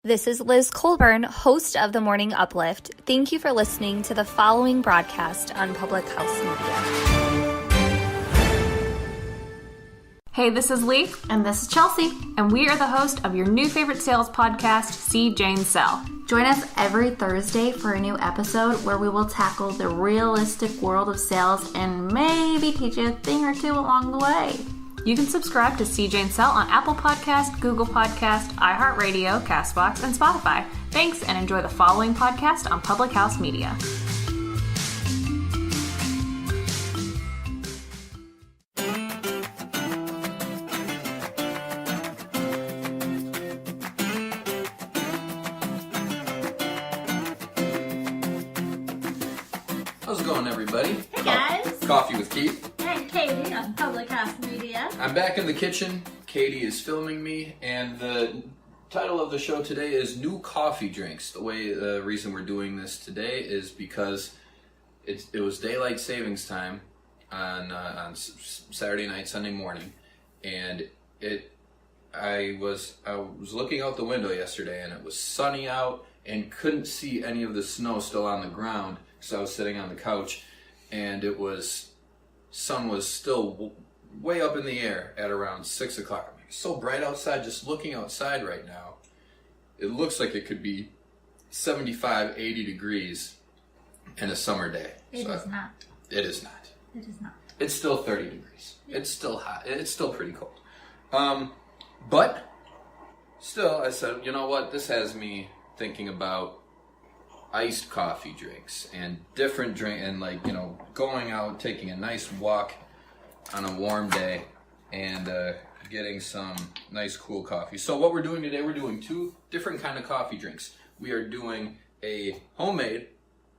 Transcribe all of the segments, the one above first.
This is Liz Colburn, host of The Morning Uplift. Thank you for listening to the following broadcast on Public House Media. Hey, this is Lee. And this is Chelsea. And we are the host of your new favorite sales podcast, See Jane Sell. Join us every Thursday for a new episode where we will tackle the realistic world of sales and maybe teach you a thing or two along the way. You can subscribe to See Jane Sell on Apple Podcast, Google Podcast, iHeartRadio, CastBox, and Spotify. Thanks, and enjoy the following podcast on Public House Media. How's it going, everybody? Hey guys! Coffee with Keith. And Katie on Public House Media. I'm back in the kitchen. Katie is filming me, and the title of the show today is New Coffee Drinks. The reason we're doing this today is because it was daylight savings time on Saturday night, Sunday morning, and I was looking out the window yesterday, and it was sunny out, and couldn't see any of the snow still on the ground. So I was sitting on the couch, and sun was still way up in the air at around 6 o'clock. It's so bright outside. Just looking outside right now, it looks like it could be 75, 80 degrees in a summer day. It is not. It is not. It is not. It's still 30 degrees. It's still hot. It's still pretty cold. But still, I said, you know what? This has me thinking about iced coffee drinks and different drink, and going out, taking a nice walk on a warm day and getting some nice cool coffee. So what we're doing today, we're doing two different kind of coffee drinks. We are doing a homemade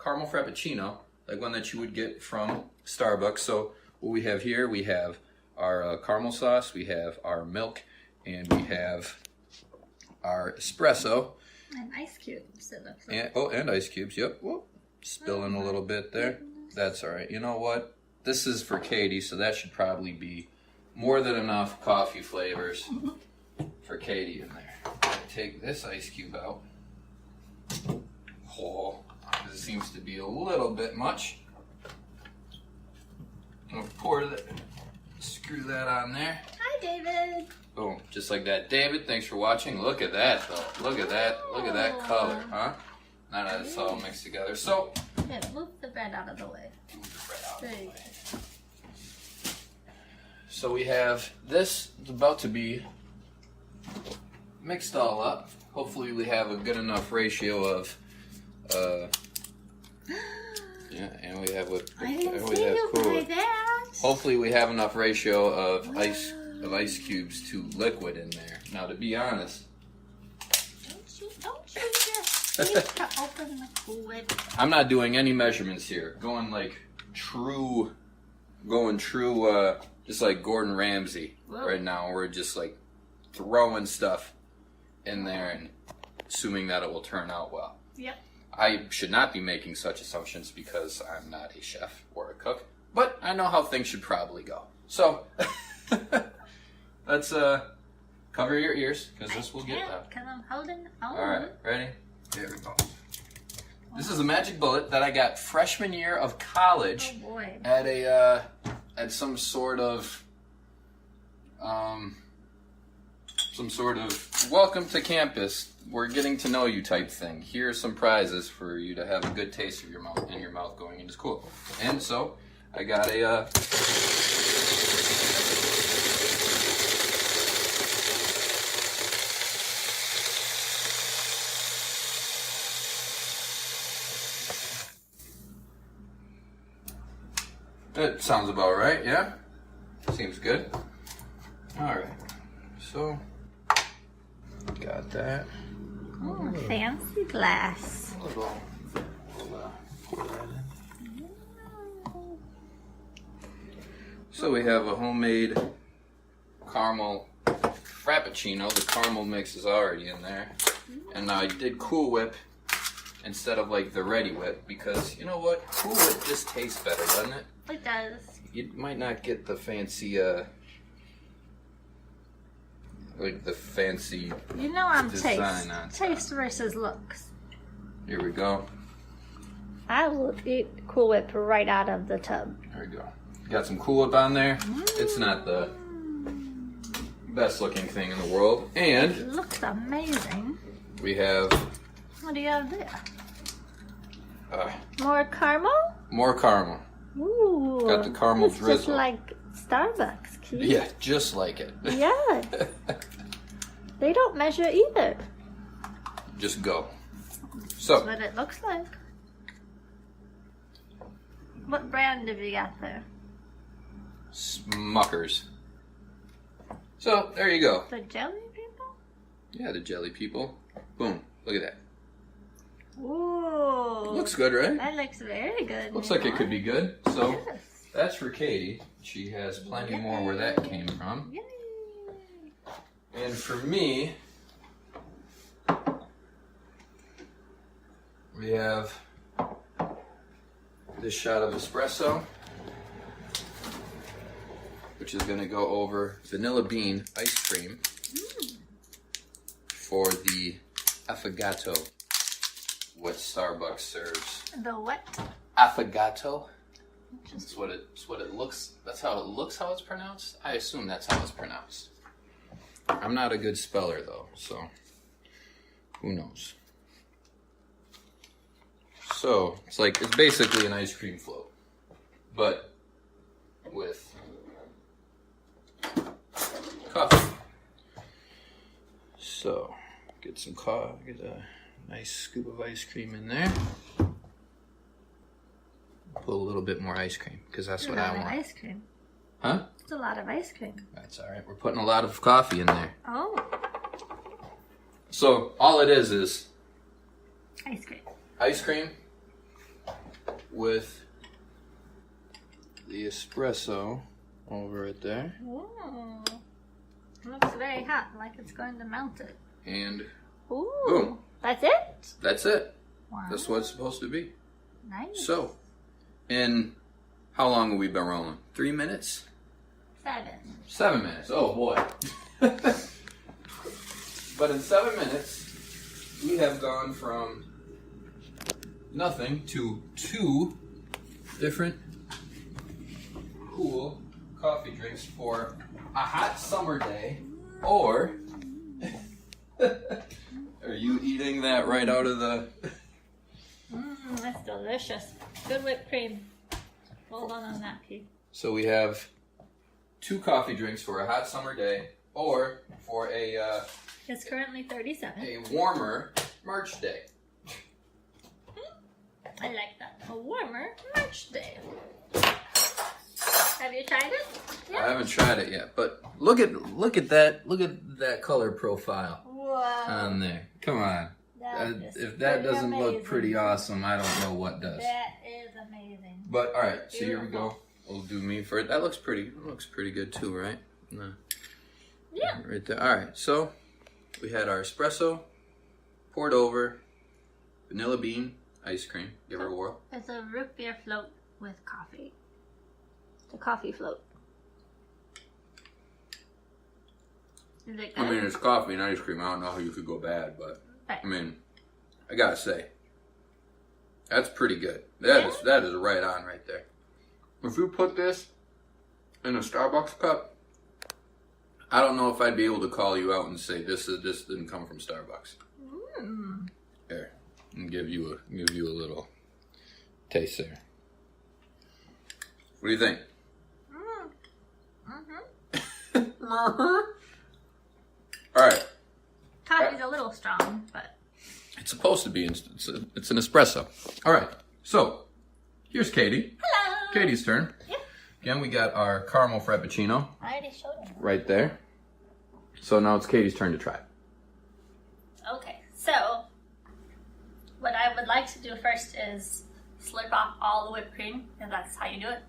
caramel frappuccino, like one that you would get from Starbucks. So what we have here, we have our caramel sauce, we have our milk, and we have our espresso. And ice cubes, it looks like. And ice cubes, yep. Whoa. Spilling a little bit there. That's all right. You know what? This is for Katie, so that should probably be more than enough coffee flavors for Katie in there. Take this ice cube out. Oh, this seems to be a little bit much. I'm going to screw that on there. Hi, David. Boom, just like that. David, thanks for watching. Look at that, though. Look at that. Look at that color, huh? Now that it's all mixed together. So, yeah, move the bread out of the way. So we have this about to be mixed all up. Hopefully we have a good enough ratio of, and we have what I didn't see you buy that. Hopefully we have enough ratio of ice cubes to liquid in there. Now, to be honest, don't you just need to open the fluid. I'm not doing any measurements here. Going true, just like Gordon Ramsay. Whoa. Right now. We're just throwing stuff in there and assuming that it will turn out well. Yep. I should not be making such assumptions because I'm not a chef or a cook, but I know how things should probably go. So, let's cover your ears, because this will get loud. Because I'm holding. Alright, ready? Here we go. This is a magic bullet that I got freshman year of college at some sort of welcome to campus, we're getting to know you type thing. Here are some prizes for you to have a good taste of your mouth going into school. And so I got a that sounds about right, yeah? Seems good. Alright. So got that. Oh, fancy glass. So we have a homemade caramel frappuccino. The caramel mix is already in there. And I did Cool Whip instead of the Ready Whip because, you know what? Cool Whip just tastes better, doesn't it? It does. You might not get the fancy like the fancy You know I'm design on top. taste versus looks. Here we go. I will eat Cool Whip right out of the tub. There we go. Got some Cool Whip on there. It's not the best looking thing in the world. And It looks amazing. we have What do you have there? uh, More caramel? more caramel. Ooh. Got the caramel it's drizzle. just like Starbucks, Keith. Yeah, just like it. Yeah. They don't measure either. Just go. That's So, what it looks like. What brand have you got there? Smuckers. So, there you go. The jelly people? Yeah, the jelly people. Boom. Look at that. Ooh. Looks good, right? That looks very good. Looks like it could be good. So, Yes. that's for Katie. She has plenty more where that came from. Yay. And for me, we have this shot of espresso, which is going to go over vanilla bean ice cream for the affogato, what Starbucks serves. The what? Affogato. That's what it looks. That's how it looks. How it's pronounced. I assume that's how it's pronounced. I'm not a good speller though, so who knows? So it's basically an ice cream float, but with coffee. So get some coffee. Get a nice scoop of ice cream in there. Put a little bit more ice cream because that's what I want. Ice cream. Huh? It's a lot of ice cream. That's all right. We're putting a lot of coffee in there. Oh, So all it is ice cream. ice cream with the espresso over it there, Ooh. Looks very hot, like it's going to melt it. and Ooh. boom. That's it? That's it. Wow. That's what it's supposed to be. Nice. So, and how long have we been rolling? 3 minutes? 7. 7 minutes. Oh boy. But in 7 minutes, we have gone from nothing to 2 different cool coffee drinks for a hot summer day. Or are you eating that right out of the... That's delicious. Good whipped cream. Hold on that, Keith. So we have 2 coffee drinks for a hot summer day, or for a It's currently 37. warmer March day. I like that. A warmer March day. Have you tried it? I haven't tried it yet, but look at that color profile Wow. on there. Come on. That is If that pretty doesn't look amazing. pretty awesome, I don't know what does. That is amazing. But all right, so here we Beautiful. go. We'll do me first. That looks pretty. Looks pretty good too, right? No. Yeah. Right there. All right. So we had our espresso poured over vanilla bean ice cream. Give her a whirl. It's a root beer float with coffee. It's a coffee float. Is it good? I mean, it's coffee and ice cream. I don't know how you could go bad, but Right. I mean, I gotta say, that's pretty good. That is right on right there. If you put this in a Starbucks cup, I don't know if I'd be able to call you out and say this didn't come from Starbucks. Mm. Here, and give you a little taste there. What do you think? All right. Coffee's a little strong, but It's supposed to be. It's an espresso. All right. So here's Katie. hello. Katie's turn. Yep. Again, we got our caramel frappuccino I already showed him. right there. So now it's Katie's turn to try. Okay, so what I would like to do first is slurp off all the whipped cream, and that's how you do it.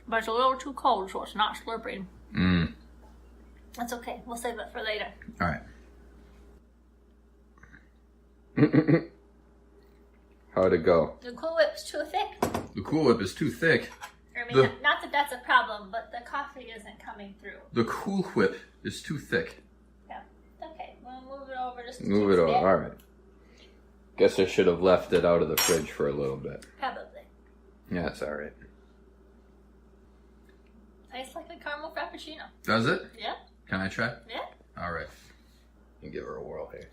But it's a little too cold, so it's not slurping. That's okay. We'll save it for later. All right. How'd it go? The Cool Whip's too thick. The Cool Whip is too thick. Or mean, not that that's a problem, but the coffee isn't coming through. The Cool Whip is too thick. Yeah. Okay, we'll move it over just a Move it over. bit. All right. Guess I should have left it out of the fridge for a little bit. Probably. Yeah, it's all right. Tastes like a caramel frappuccino. Does it? Yeah. Can I try? Yeah. All right. And give her a whirl here.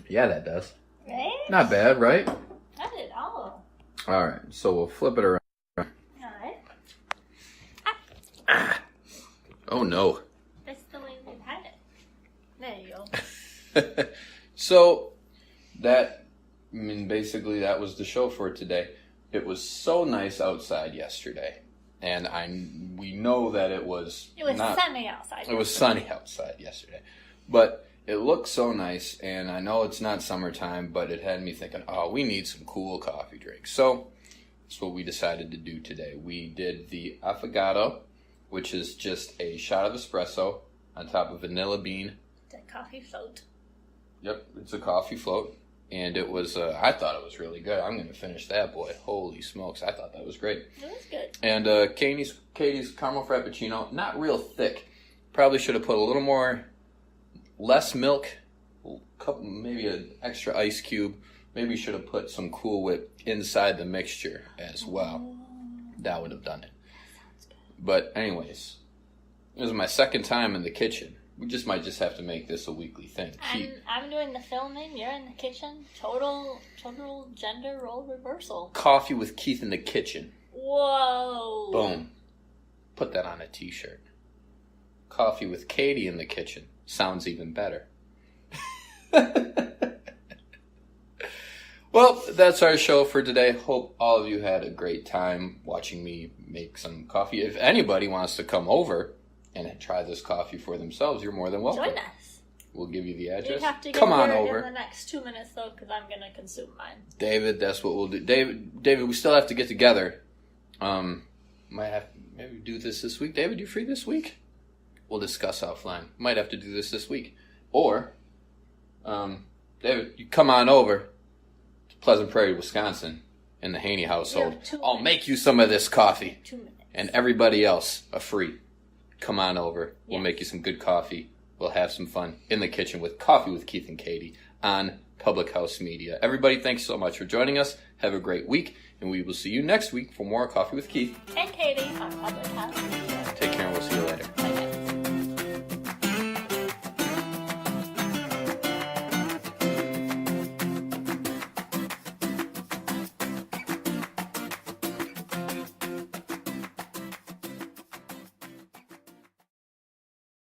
Yeah, that does. Right? Not bad, right? Not at all. All right, so we'll flip it around. Alright. Oh no. That's the way we've had it. There you go. So basically that was the show for today. It was so nice outside yesterday, and we know that it was. It was sunny outside. It was sunny outside yesterday, but it looked so nice, and I know it's not summertime, but it had me thinking, oh, we need some cool coffee drinks. So that's what we decided to do today. We did the affogato, which is just a shot of espresso on top of vanilla bean. It's a coffee float. Yep, it's a coffee float, and it was. I thought it was really good. I'm going to finish that, boy. Holy smokes, I thought that was great. It was good. And Katie's caramel frappuccino, not real thick. Probably should have put a little more, less milk, maybe an extra ice cube. Maybe should have put some Cool Whip inside the mixture as well. That would have done it. But anyways, it was my second time in the kitchen. We might have to make this a weekly thing. I'm doing the filming. You're in the kitchen. Total gender role reversal. Coffee with Keith in the kitchen. Whoa. Boom. Put that on a t-shirt. Coffee with Katie in the kitchen. Sounds even better. Well, that's our show for today. Hope all of you had a great time watching me make some coffee. If anybody wants to come over and try this coffee for themselves, you're more than welcome. Join us. We'll give you the address. You have to get come on here over. in the next 2 minutes, though, because I'm going to consume mine. David, that's what we'll do. David, we still have to get together. Might have to maybe do this week. David, you free this week? We'll discuss offline. Might have to do this week. Or, David, you come on over to Pleasant Prairie, Wisconsin, in the Haney household. I'll make you some of this coffee. 2 minutes. And everybody else are free. Come on over. We'll make you some good coffee. We'll have some fun in the kitchen with Coffee with Keith and Katie on Public House Media. Everybody, thanks so much for joining us. Have a great week, and we will see you next week for more Coffee with Keith And Katie on Public House Media. Take care, and we'll see you later.